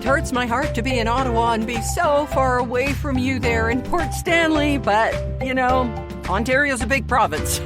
it hurts my heart to be in Ottawa and be so far away from you there in Port Stanley, but, Ontario's a big province.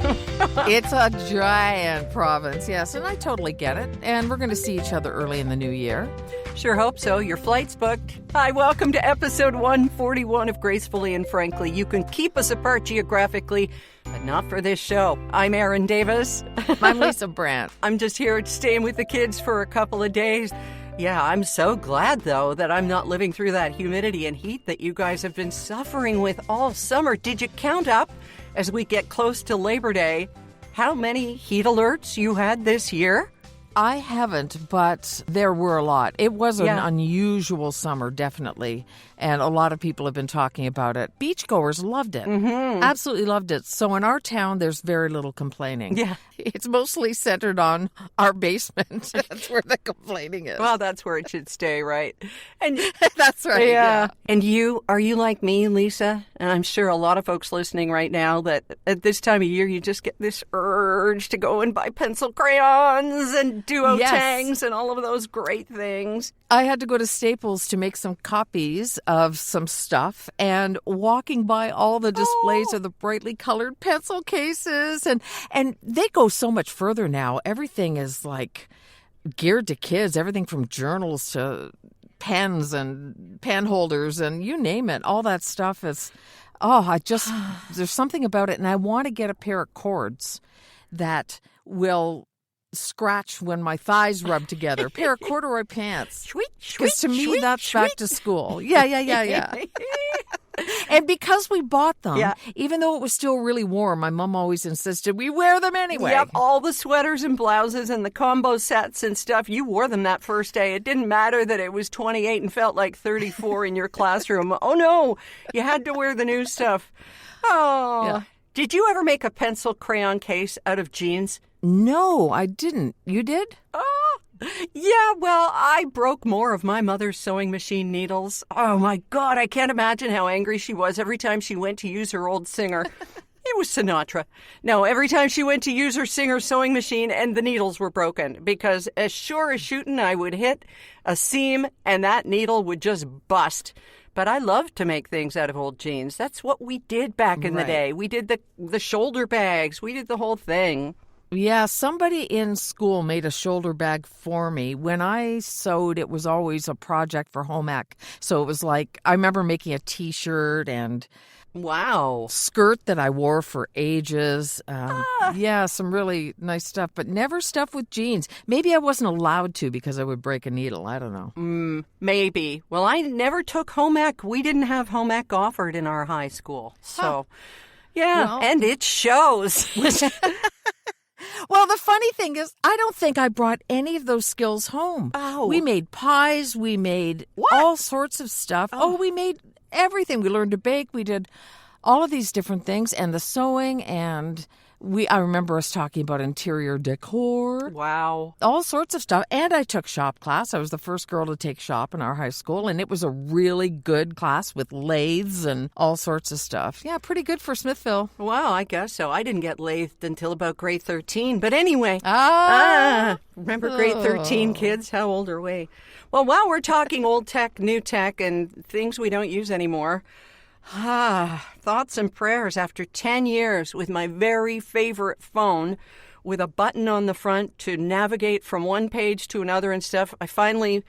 It's a giant province, yes, and I totally get it. And we're going to see each other early in the new year. Sure hope so. Your flight's booked. Hi, welcome to episode 141 of Gracefully and Frankly. You can keep us apart geographically, but not for this show. I'm Erin Davis. I'm Lisa Brandt. I'm just here staying with the kids for a couple of days. Yeah, I'm so glad, though, that I'm not living through that humidity and heat that you guys have been suffering with all summer. Did you count up, as we get close to Labor Day, how many heat alerts you had this year? I haven't, but there were a lot. It was an unusual summer, definitely, and a lot of people have been talking about it. Beachgoers loved it. Mm-hmm. Absolutely loved it. So in our town, there's very little complaining. Yeah. It's mostly centered on our basement. That's where the complaining is. Well, that's where it should stay, right? And that's right. Yeah. And are you like me, Lisa? And I'm sure a lot of folks listening right now that at this time of year, you just get this urge to go and buy pencil crayons and duotangs and all of those great things. I had to go to Staples to make some copies of some stuff, and walking by all the displays of the brightly colored pencil cases, and they go so much further now. Everything is like geared to kids, everything from journals to pens and pen holders and you name it. All that stuff is, there's something about it. And I want to get a pair of cords that will scratch when my thighs rub together. A pair of corduroy pants. Because to me, that's back to school. Yeah. And because we bought them, even though it was still really warm, my mom always insisted we wear them anyway. Yep, all the sweaters and blouses and the combo sets and stuff, you wore them that first day. It didn't matter that it was 28 and felt like 34 in your classroom. Oh, no, you had to wear the new stuff. Oh. Yeah. Did you ever make a pencil crayon case out of jeans? No, I didn't. You did? Oh, yeah, well, I broke more of my mother's sewing machine needles. Oh, my God, I can't imagine how angry she was every time she went to use her old Singer. It was Sinatra. No, every time she went to use her Singer sewing machine and the needles were broken, because as sure as shooting, I would hit a seam and that needle would just bust. But I loved to make things out of old jeans. That's what we did back in the day. We did the shoulder bags. We did the whole thing. Yeah, somebody in school made a shoulder bag for me. When I sewed, it was always a project for home ec. So it was like, I remember making a T-shirt and skirt that I wore for ages. Yeah, some really nice stuff, but never stuff with jeans. Maybe I wasn't allowed to because I would break a needle. I don't know. Maybe. Well, I never took home ec. We didn't have home ec offered in our high school. So, and it shows. Well, the funny thing is, I don't think I brought any of those skills home. Oh. We made pies. We made all sorts of stuff. We made everything. We learned to bake. We did all of these different things, and the sewing, and I remember us talking about interior decor. Wow. All sorts of stuff. And I took shop class. I was the first girl to take shop in our high school, and it was a really good class with lathes and all sorts of stuff. Yeah, pretty good for Smithville. Well, I guess so. I didn't get lathed until about grade 13. But anyway. Remember grade 13, kids? How old are we? Well, while we're talking old tech, new tech, and things we don't use anymore, thoughts and prayers after 10 years with my very favorite phone with a button on the front to navigate from one page to another and stuff. I finally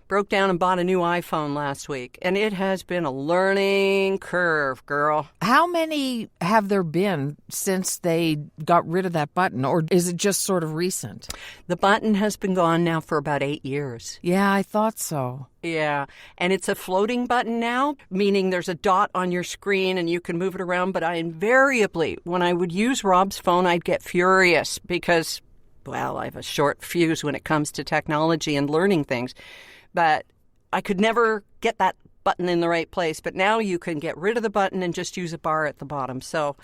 broke down and bought a new iPhone last week, and it has been a learning curve, girl. How many have there been since they got rid of that button, or is it just sort of recent? The button has been gone now for about 8 years. Yeah, I thought so. Yeah, and it's a floating button now, meaning there's a dot on your screen and you can move it around. But I invariably, when I would use Rob's phone, I'd get furious because, well, I have a short fuse when it comes to technology and learning things. But I could never get that button in the right place. But now you can get rid of the button and just use a bar at the bottom. So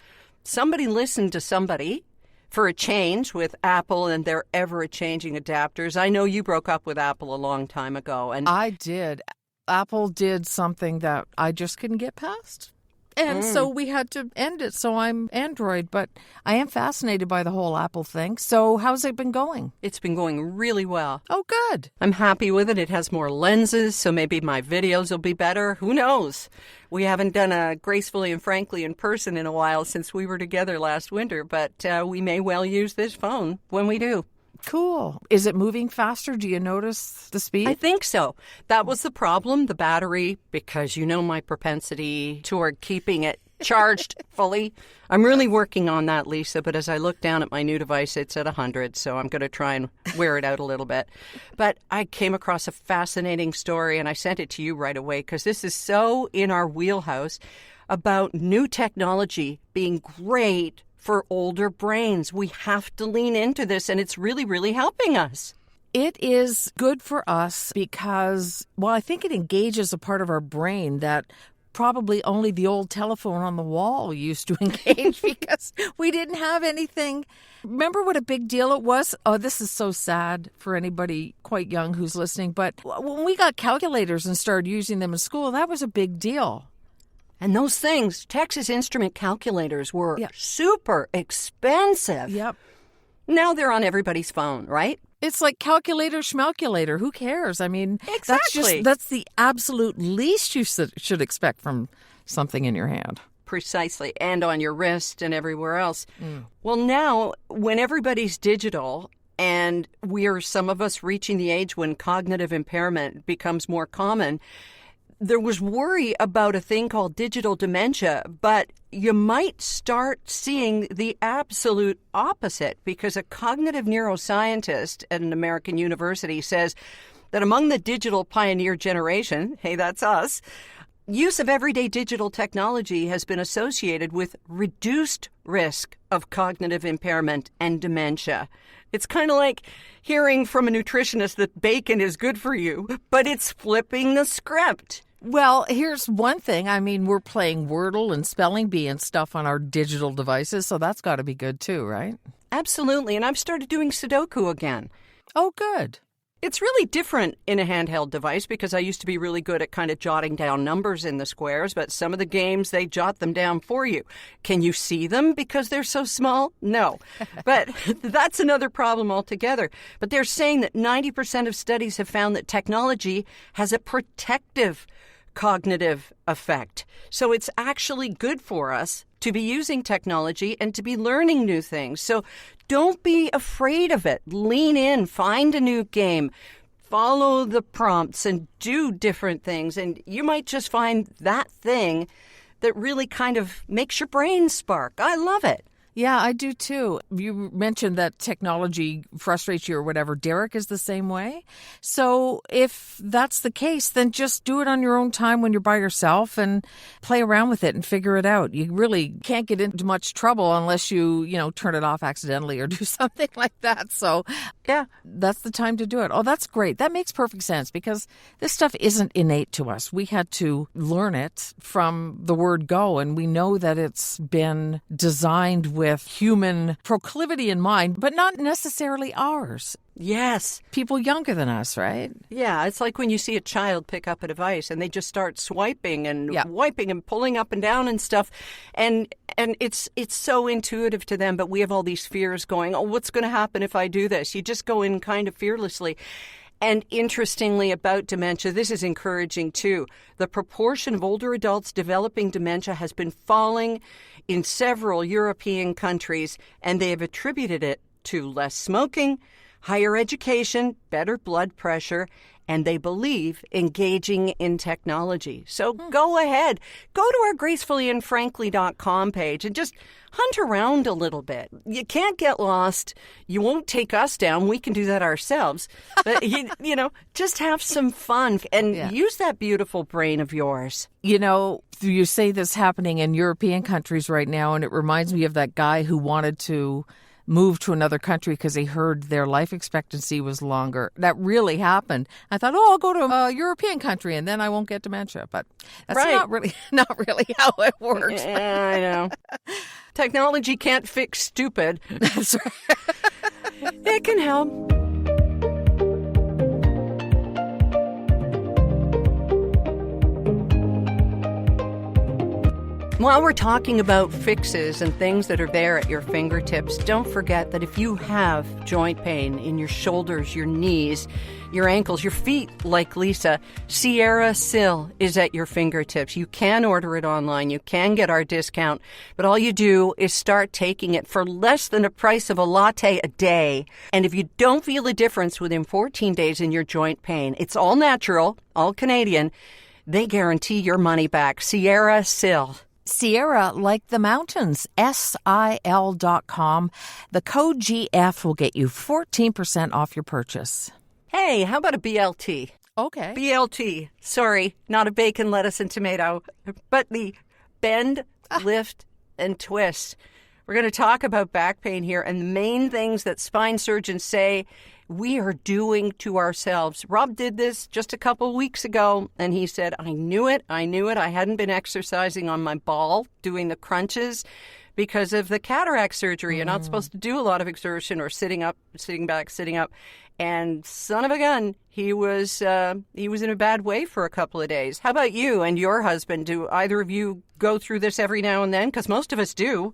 somebody listened to somebody for a change with Apple and their ever-changing adapters. I know you broke up with Apple a long time ago. And I did. Apple did something that I just couldn't get past. And so we had to end it. So I'm Android, but I am fascinated by the whole Apple thing. So how's it been going? It's been going really well. Oh, good. I'm happy with it. It has more lenses, so maybe my videos will be better. Who knows? We haven't done a Gracefully and Frankly in person in a while since we were together last winter, but we may well use this phone when we do. Cool. Is it moving faster? Do you notice the speed? I think so. That was the problem, the battery, because you know my propensity toward keeping it charged fully. I'm really working on that, Lisa, but as I look down at my new device, it's at 100, so I'm going to try and wear it out a little bit. But I came across a fascinating story, and I sent it to you right away because this is so in our wheelhouse about new technology being great for older brains. We have to lean into this, and it's really, really helping us. It is good for us because, well, I think it engages a part of our brain that probably only the old telephone on the wall used to engage because we didn't have anything. Remember what a big deal it was? Oh, this is so sad for anybody quite young who's listening, but when we got calculators and started using them in school, that was a big deal. And those things, Texas Instrument calculators, were super expensive. Yep. Now they're on everybody's phone, right? It's like calculator schmalculator. Who cares? I mean, exactly. That's the absolute least you should expect from something in your hand. Precisely. And on your wrist and everywhere else. Well, now, when everybody's digital and some of us reaching the age when cognitive impairment becomes more common, there was worry about a thing called digital dementia, but you might start seeing the absolute opposite because a cognitive neuroscientist at an American university says that among the digital pioneer generation, hey, that's us, use of everyday digital technology has been associated with reduced risk of cognitive impairment and dementia. It's kind of like hearing from a nutritionist that bacon is good for you, but it's flipping the script. Well, here's one thing. I mean, we're playing Wordle and Spelling Bee and stuff on our digital devices, so that's got to be good too, right? Absolutely, and I've started doing Sudoku again. Oh, good. It's really different in a handheld device because I used to be really good at kind of jotting down numbers in the squares, but some of the games, they jot them down for you. Can you see them because they're so small? No. But that's another problem altogether. But they're saying that 90% of studies have found that technology has a protective cognitive effect. So it's actually good for us to be using technology and to be learning new things. So don't be afraid of it. Lean in, find a new game, follow the prompts and do different things. And you might just find that thing that really kind of makes your brain spark. I love it. Yeah, I do too. You mentioned that technology frustrates you or whatever. Derek is the same way. So if that's the case, then just do it on your own time when you're by yourself and play around with it and figure it out. You really can't get into much trouble unless you turn it off accidentally or do something like that. So yeah, that's the time to do it. Oh, that's great. That makes perfect sense because this stuff isn't innate to us. We had to learn it from the word go, and we know that it's been designed with human proclivity in mind, but not necessarily ours. Yes. People younger than us, right? Yeah, it's like when you see a child pick up a device and they just start swiping and wiping and pulling up and down and stuff. And it's so intuitive to them, but we have all these fears going, oh, what's going to happen if I do this? You just go in kind of fearlessly. And interestingly about dementia, this is encouraging too. The proportion of older adults developing dementia has been falling in several European countries, and they have attributed it to less smoking, higher education, better blood pressure, and they believe engaging in technology. So go ahead. Go to our gracefullyandfrankly.com page and just hunt around a little bit. You can't get lost. You won't take us down. We can do that ourselves. But, just have some fun and use that beautiful brain of yours. You say this happening in European countries right now, and it reminds me of that guy who wanted to move to another country because he heard their life expectancy was longer. That really happened. I thought, I'll go to a European country and then I won't get dementia. But that's not really how it works. Yeah, I know. Technology can't fix stupid. That's right. It can help. While we're talking about fixes and things that are there at your fingertips, don't forget that if you have joint pain in your shoulders, your knees, your ankles, your feet, like Lisa, Sierra Sil is at your fingertips. You can order it online. You can get our discount. But all you do is start taking it for less than the price of a latte a day. And if you don't feel a difference within 14 days in your joint pain, it's all natural, all Canadian, they guarantee your money back. Sierra Sil. Sierra, like the mountains, SIL.com. The code GF will get you 14% off your purchase. Hey, how about a BLT? Okay. BLT. Sorry, not a bacon, lettuce, and tomato, but the bend, lift, and twist. We're going to talk about back pain here and the main things that spine surgeons say we are doing to ourselves. Rob did this just a couple weeks ago, and he said, I knew it. I hadn't been exercising on my ball, doing the crunches because of the cataract surgery. You're not supposed to do a lot of exertion or sitting up, sitting back, sitting up. And son of a gun, he was in a bad way for a couple of days. How about you and your husband? Do either of you go through this every now and then? Because most of us do.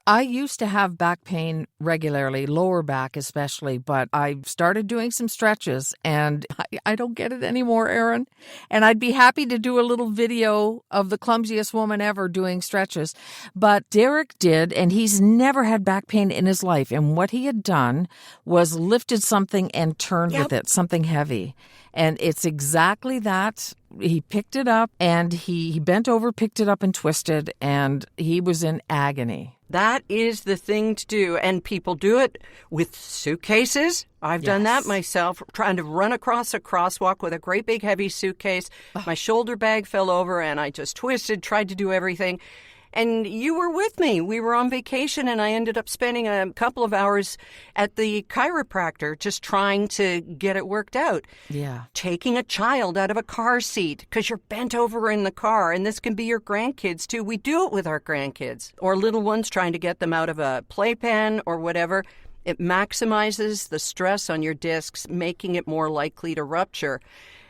I used to have back pain regularly, lower back especially, but I started doing some stretches and I don't get it anymore, Erin. And I'd be happy to do a little video of the clumsiest woman ever doing stretches. But Derek did, and he's never had back pain in his life. And what he had done was lifted something and turned with it, something heavy. And it's exactly that. He picked it up and he bent over, picked it up and twisted, and he was in agony. That is the thing to do. And people do it with suitcases. I've done that myself, trying to run across a crosswalk with a great big heavy suitcase. My shoulder bag fell over and I just twisted, tried to do everything. And you were with me. We were on vacation and I ended up spending a couple of hours at the chiropractor just trying to get it worked out. Yeah. Taking a child out of a car seat because you're bent over in the car. And this can be your grandkids too. We do it with our grandkids or little ones, trying to get them out of a playpen or whatever. It maximizes the stress on your discs, making it more likely to rupture.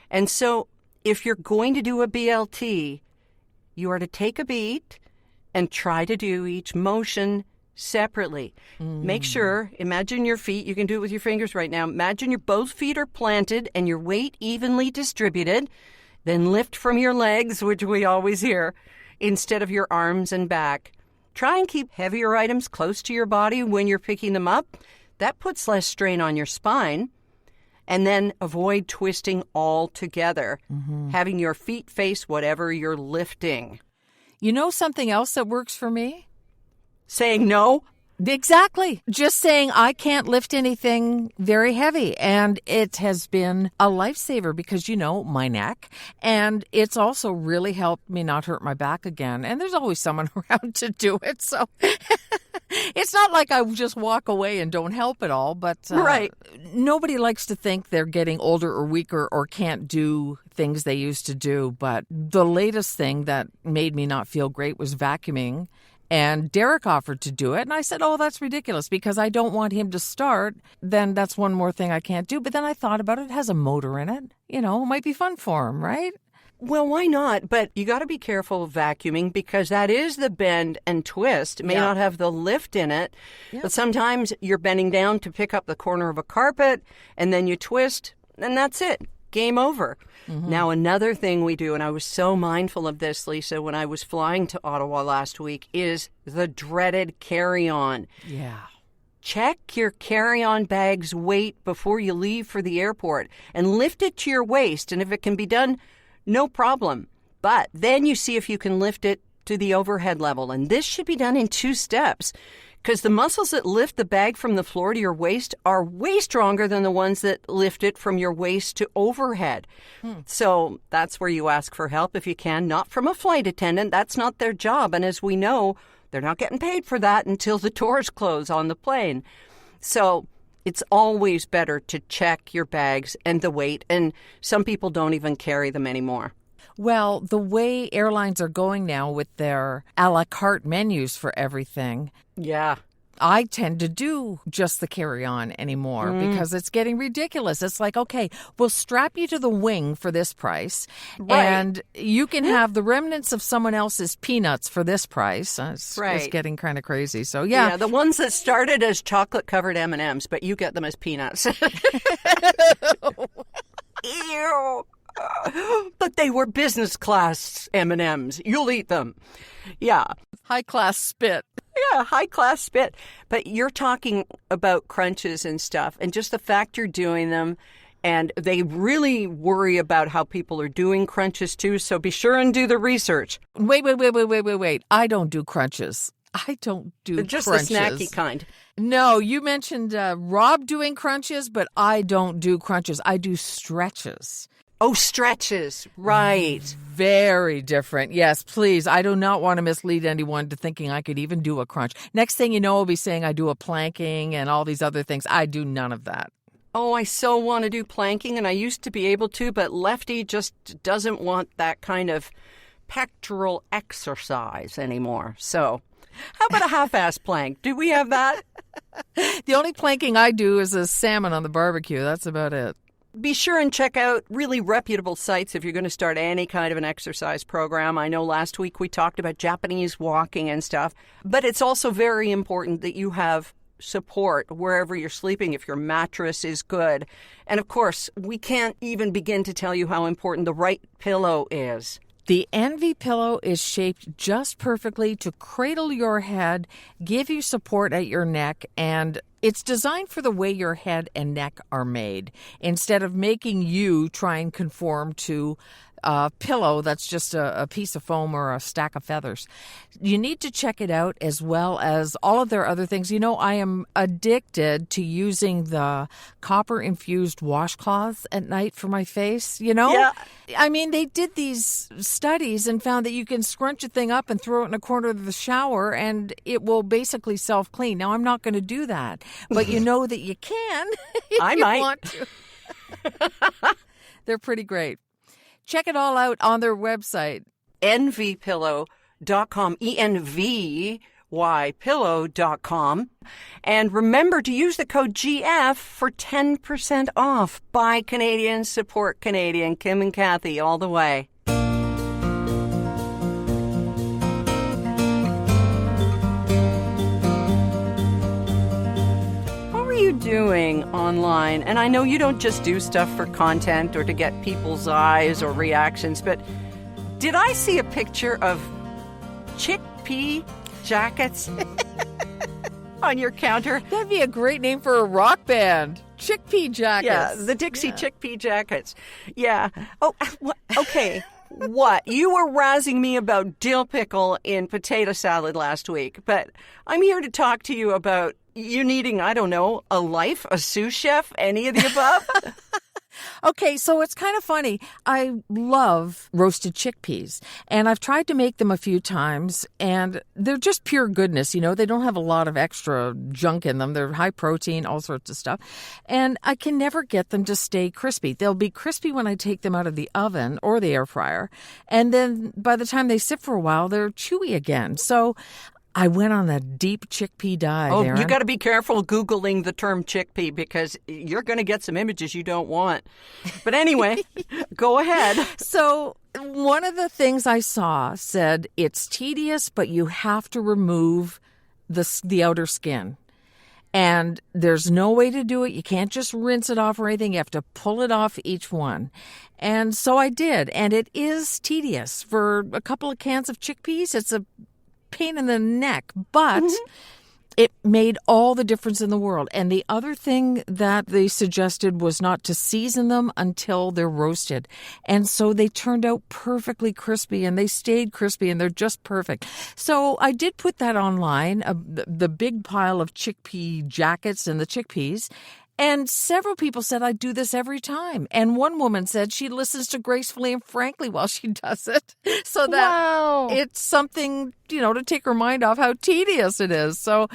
And so if you're going to do a BLT, you are to take a beat and try to do each motion separately. Make sure, imagine your feet, you can do it with your fingers right now. Imagine your both feet are planted and your weight evenly distributed. Then lift from your legs, which we always hear, instead of your arms and back. Try and keep heavier items close to your body when you're picking them up. That puts less strain on your spine. And then avoid twisting altogether, having your feet face whatever you're lifting. You know something else that works for me? Saying no? Exactly. Just saying I can't lift anything very heavy. And it has been a lifesaver because, my neck. And it's also really helped me not hurt my back again. And there's always someone around to do it. So it's not like I just walk away and don't help at all. But right. Nobody likes to think they're getting older or weaker or can't do things they used to do. But the latest thing that made me not feel great was vacuuming. And Derek offered to do it. And I said, oh, that's ridiculous because I don't want him to start. Then that's one more thing I can't do. But then I thought about it. It has a motor in it. It might be fun for him, right? Well, why not? But you got to be careful of vacuuming because that is the bend and twist. It may not have the lift in it. But sometimes you're bending down to pick up the corner of a carpet and then you twist and that's it. Game over. Now, another thing we do, and I was so mindful of this, Lisa, when I was flying to Ottawa last week, is the dreaded carry-on. Yeah. Check your carry-on bag's weight before you leave for the airport and lift it to your waist. And if it can be done, no problem. But then you see if you can lift it to the overhead level. And this should be done in 2 steps. Because the muscles that lift the bag from the floor to your waist are way stronger than the ones that lift it from your waist to overhead. So that's where you ask for help if you can, not from a flight attendant. That's not their job. And as we know, they're not getting paid for that until the doors close on the plane. So it's always better to check your bags and the weight. And some people don't even carry them anymore. Well, the way airlines are going now with their a la carte menus for everything. Yeah. I tend to do just the carry-on anymore because it's getting ridiculous. It's like, okay, we'll strap you to the wing for this price, and you can have the remnants of someone else's peanuts for this price. It's getting kind of crazy. So, yeah, the ones that started as chocolate-covered M&Ms, but you get them as peanuts. Ew. But they were business class M&Ms. You'll eat them. Yeah. High class spit. Yeah, high class spit. But you're talking about crunches and stuff, and just the fact you're doing them, and they really worry about how people are doing crunches too, so be sure and do the research. Wait. I don't do crunches. I don't do just crunches. The snacky kind. No, you mentioned Rob doing crunches, but I don't do crunches. I do stretches. Oh, stretches. Right. Very different. Yes, please. I do not want to mislead anyone to thinking I could even do a crunch. Next thing you know, I'll be saying I do a planking and all these other things. I do none of that. Oh, I so want to do planking, and I used to be able to, but Lefty just doesn't want that kind of pectoral exercise anymore. So how about a half-ass plank? Do we have that? The only planking I do is a salmon on the barbecue. That's about it. Be sure and check out really reputable sites if you're going to start any kind of an exercise program. I know last week we talked about Japanese walking and stuff, but it's also very important that you have support wherever you're sleeping if your mattress is good. And of course, we can't even begin to tell you how important the right pillow is. The Envy pillow is shaped just perfectly to cradle your head, give you support at your neck, and it's designed for the way your head and neck are made, instead of making you try and conform to a pillow that's just a piece of foam or a stack of feathers. You need to check it out, as well as all of their other things. You know, I am addicted to using the copper-infused washcloths at night for my face, you know? Yeah. I mean, they did these studies and found that you can scrunch a thing up and throw it in a corner of the shower and it will basically self-clean. Now, I'm not going to do that, but you know that you can if I you might. want to. They're pretty great. Check it all out on their website. envypillow.com, envypillow.com. And remember to use the code GF for 10% off. Buy Canadian, support Canadian. Kim and Kathy all the way. Doing online, and I know you don't just do stuff for content or to get people's eyes or reactions, but did I see a picture of chickpea jackets on your counter? That'd be a great name for a rock band. Chickpea jackets. Yeah, the Dixie chickpea jackets. Yeah. Oh, okay. What? You were razzing me about dill pickle in potato salad last week, but I'm here to talk to you about you needing, I don't know, a life, a sous chef, any of the above? Okay, so it's kind of funny. I love roasted chickpeas, and I've tried to make them a few times, and they're just pure goodness. You know, they don't have a lot of extra junk in them. They're high protein, all sorts of stuff, and I can never get them to stay crispy. They'll be crispy when I take them out of the oven or the air fryer, and then by the time they sit for a while, they're chewy again. So I went on a deep chickpea dive. Oh, Aaron. You got to be careful Googling the term chickpea because you're going to get some images you don't want. But anyway, go ahead. So one of the things I saw said it's tedious, but you have to remove the outer skin. And there's no way to do it. You can't just rinse it off or anything. You have to pull it off each one. And so I did. And it is tedious. For a couple of cans of chickpeas, it's a pain in the neck, but it made all the difference in the world. And the other thing that they suggested was not to season them until they're roasted. And so they turned out perfectly crispy, and they stayed crispy, and they're just perfect. So I did put that online, the big pile of chickpea jackets and the chickpeas. And several people said I do this every time. And one woman said she listens to Gracefully and Frankly while she does it. So that it's something, to take her mind off how tedious it is. So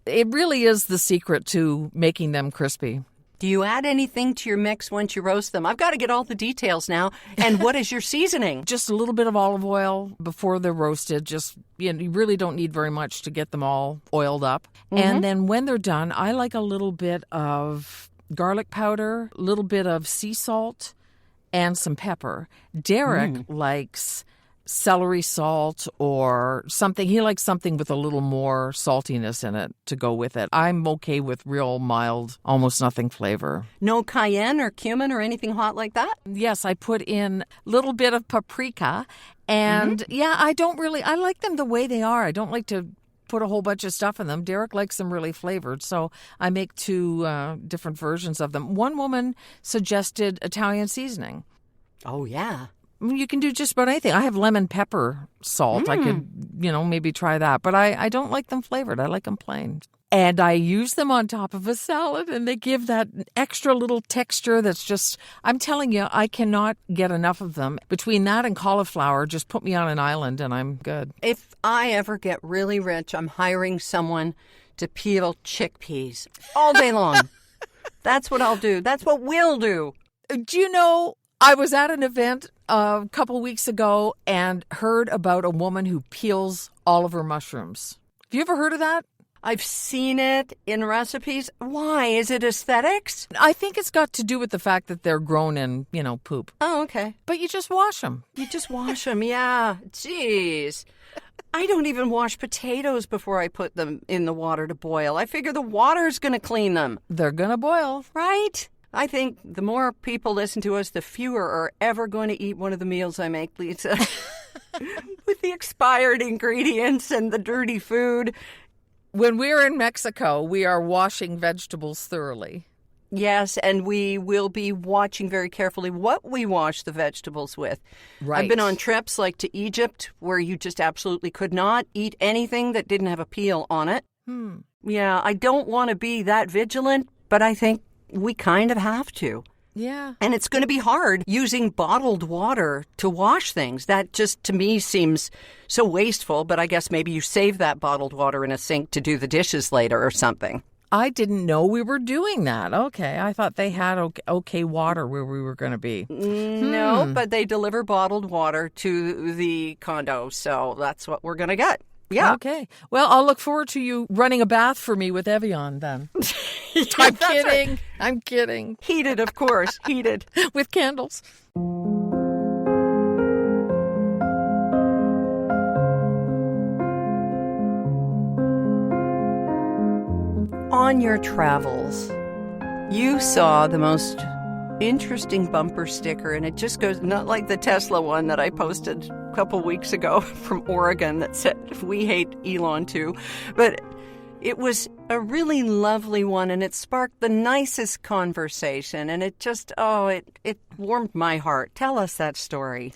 it really is the secret to making them crispy. Do you add anything to your mix once you roast them? I've got to get all the details now. And what is your seasoning? Just a little bit of olive oil before they're roasted. Just, you really don't need very much to get them all oiled up. And then when they're done, I like a little bit of garlic powder, a little bit of sea salt, and some pepper. Derek likes celery salt or something. He likes something with a little more saltiness in it to go with it. I'm okay with real mild, almost nothing flavor. No cayenne or cumin or anything hot like that? Yes, I put in a little bit of paprika. And I like them the way they are. I don't like to put a whole bunch of stuff in them. Derek likes them really flavored, so I make two different versions of them. One woman suggested Italian seasoning. Oh, yeah. You can do just about anything. I have lemon pepper salt. I could, maybe try that. But I don't like them flavored. I like them plain. And I use them on top of a salad, and they give that extra little texture that's just, I'm telling you, I cannot get enough of them. Between that and cauliflower, just put me on an island, and I'm good. If I ever get really rich, I'm hiring someone to peel chickpeas all day long. That's what I'll do. That's what we'll do. Do you know, I was at an event a couple weeks ago and heard about a woman who peels all of her mushrooms. Have you ever heard of that? I've seen it in recipes. Why? Is it aesthetics? I think it's got to do with the fact that they're grown in, poop. Oh, okay. But you just wash them. You just wash them, yeah. Jeez. I don't even wash potatoes before I put them in the water to boil. I figure the water's going to clean them. They're going to boil. Right? I think the more people listen to us, the fewer are ever going to eat one of the meals I make, Lisa. With the expired ingredients and the dirty food. When we're in Mexico, we are washing vegetables thoroughly. Yes, and we will be watching very carefully what we wash the vegetables with. Right. I've been on trips like to Egypt where you just absolutely could not eat anything that didn't have a peel on it. Yeah, I don't want to be that vigilant, but I think we kind of have to. Yeah. And it's going to be hard using bottled water to wash things. That just, to me, seems so wasteful, but I guess maybe you save that bottled water in a sink to do the dishes later or something. I didn't know we were doing that. Okay. I thought they had okay water where we were going to be. No, but they deliver bottled water to the condo, so that's what we're going to get. Yeah. Okay. Well, I'll look forward to you running a bath for me with Evian then. I'm kidding. Right. I'm kidding. Heated, of course. Heated. With candles. On your travels, you saw the most interesting bumper sticker, and it just goes, not like the Tesla one that I posted a couple weeks ago from Oregon that said, "We hate Elon too," but it was a really lovely one, and it sparked the nicest conversation, and it just, it warmed my heart. Tell us that story.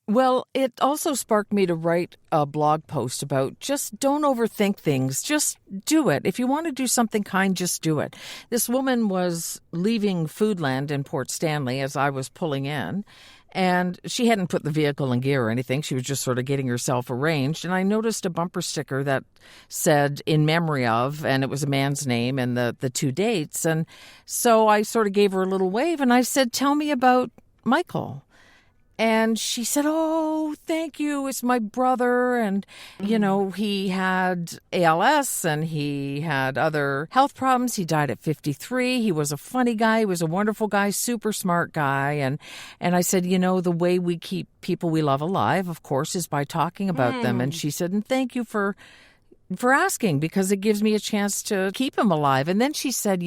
Well, it also sparked me to write a blog post about just don't overthink things. Just do it. If you want to do something kind, just do it. This woman was leaving Foodland in Port Stanley as I was pulling in, and she hadn't put the vehicle in gear or anything. She was just sort of getting herself arranged, and I noticed a bumper sticker that said "in memory of," and it was a man's name and the two dates. And so I sort of gave her a little wave, and I said, "Tell me about Michael." And she said, "Oh, thank you. It's my brother. And, he had ALS and he had other health problems. He died at 53. He was a funny guy. He was a wonderful guy, super smart guy." And I said, the way we keep people we love alive, of course, is by talking about them. And she said, "And thank you for asking, because it gives me a chance to keep him alive." And then she said,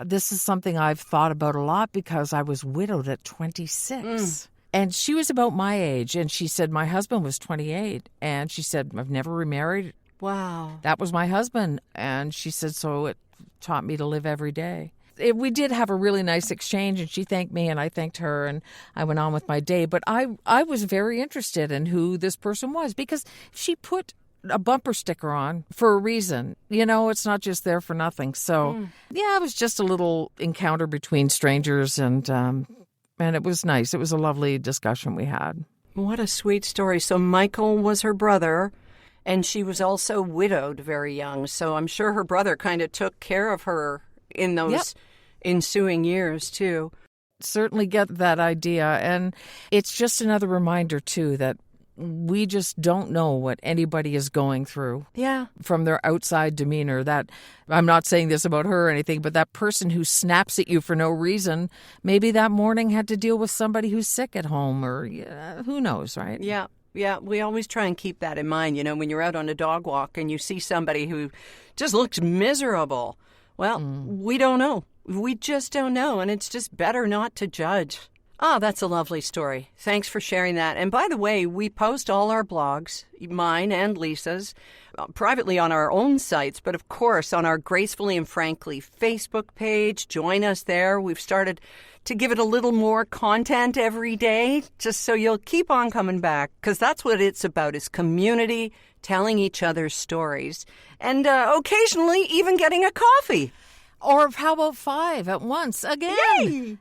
this is something I've thought about a lot because I was widowed at 26. And she was about my age. And she said, my husband was 28. And she said, I've never remarried. Wow. That was my husband. And she said, so it taught me to live every day. We did have a really nice exchange, and she thanked me and I thanked her, and I went on with my day. But I was very interested in who this person was, because she put a bumper sticker on for a reason. It's not just there for nothing. So, it was just a little encounter between strangers, and it was nice. It was a lovely discussion we had. What a sweet story. So Michael was her brother, and she was also widowed very young. So I'm sure her brother kind of took care of her in those ensuing years, too. Certainly get that idea. And it's just another reminder, too, that we just don't know what anybody is going through. Yeah. From their outside demeanor. That I'm not saying this about her or anything, but that person who snaps at you for no reason, maybe that morning had to deal with somebody who's sick at home, or who knows, right? Yeah. Yeah, we always try and keep that in mind, when you're out on a dog walk and you see somebody who just looks miserable. Well, we don't know. We just don't know, and it's just better not to judge. Oh, that's a lovely story. Thanks for sharing that. And by the way, we post all our blogs, mine and Lisa's, privately on our own sites, but of course on our Gracefully and Frankly Facebook page. Join us there. We've started to give it a little more content every day, just so you'll keep on coming back, because that's what it's about, is community, telling each other's stories, and occasionally even getting a coffee. Or how about 5 at once again? Yay!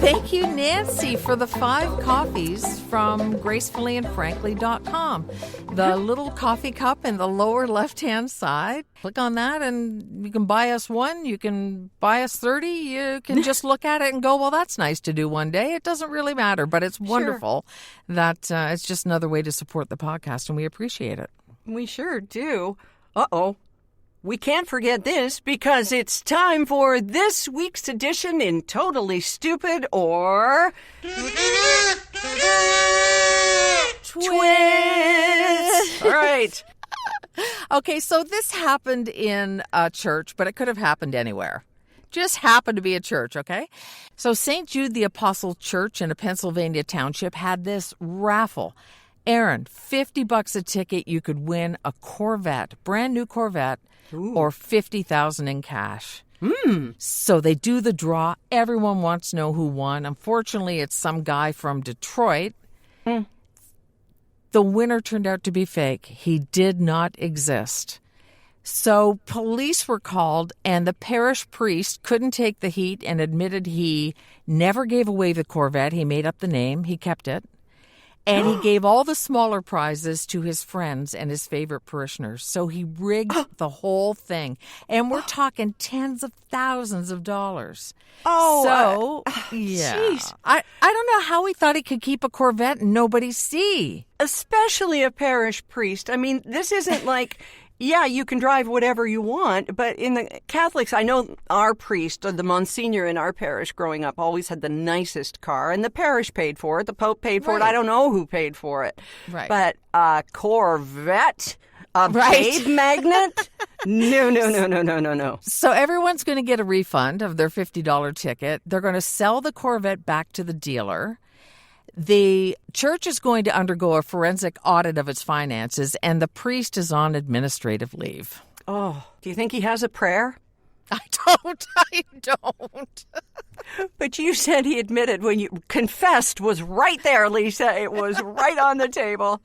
Thank you, Nancy, for the 5 coffees from gracefullyandfrankly.com. The little coffee cup in the lower left-hand side. Click on that and you can buy us 1. You can buy us 30. You can just look at it and go, well, that's nice to do one day. It doesn't really matter, but it's wonderful that it's just another way to support the podcast, and we appreciate it. We sure do. Uh-oh. We can't forget this, because it's time for this week's edition in Totally Stupid or... Twist! All right. Okay, so this happened in a church, but it could have happened anywhere. Just happened to be a church, okay? So St. Jude the Apostle Church in a Pennsylvania township had this raffle. Aaron, $50 a ticket, you could win a Corvette, brand new Corvette, or $50,000 in cash. So they do the draw. Everyone wants to know who won. Unfortunately, it's some guy from Detroit. The winner turned out to be fake. He did not exist. So police were called, and the parish priest couldn't take the heat and admitted he never gave away the Corvette. He made up the name. He kept it. And he gave all the smaller prizes to his friends and his favorite parishioners. So he rigged the whole thing. And we're talking tens of thousands of dollars. Yeah. Geez. I don't know how he thought he could keep a Corvette and nobody see. Especially a parish priest. I mean, this isn't like... Yeah, you can drive whatever you want, but in the Catholics, I know our priest, or the Monsignor in our parish growing up, always had the nicest car, and the parish paid for it, the Pope paid for it, I don't know who paid for it. Right. But a Corvette, a babe magnet? No. So everyone's going to get a refund of their $50 ticket. They're going to sell the Corvette back to the dealer. The church is going to undergo a forensic audit of its finances, and the priest is on administrative leave. Oh, do you think he has a prayer? I don't. But you said he admitted when you confessed was right there, Lisa. It was right on the table.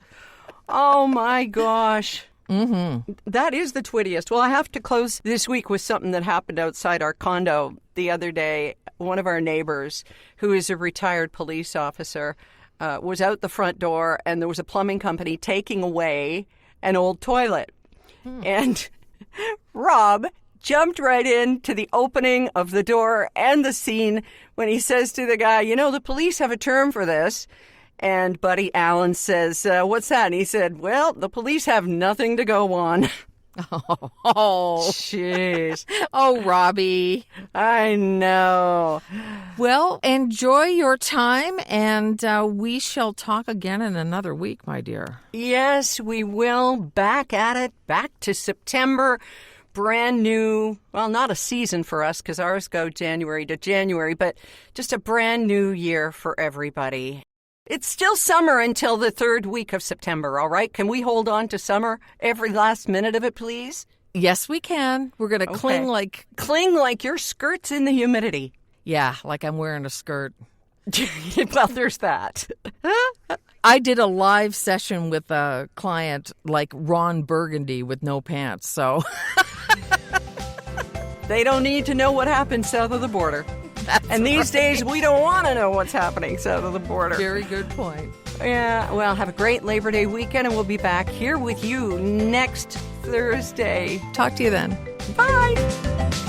Oh, my gosh. That is the twittiest. Well, I have to close this week with something that happened outside our condo the other day. One of our neighbors, who is a retired police officer, was out the front door, and there was a plumbing company taking away an old toilet. And Rob jumped right into the opening of the door and the scene when he says to the guy, the police have a term for this. And Buddy Allen says, what's that? And he said, well, the police have nothing to go on. Oh, jeez. Oh, Robbie. I know. Well, enjoy your time, and we shall talk again in another week, my dear. Yes, we will. Back at it. Back to September. Brand new, well, not a season for us because ours go January to January, but just a brand new year for everybody. It's still summer until the 3rd week of September, all right? Can we hold on to summer every last minute of it, please? Yes, we can. We're going to cling like... Cling like your skirt's in the humidity. Yeah, like I'm wearing a skirt. Well, there's that. I did a live session with a client like Ron Burgundy with no pants, so... They don't need to know what happened south of the border. That's and these days, we don't want to know what's happening south of the border. Very good point. Yeah, well, have a great Labor Day weekend, and we'll be back here with you next Thursday. Talk to you then. Bye.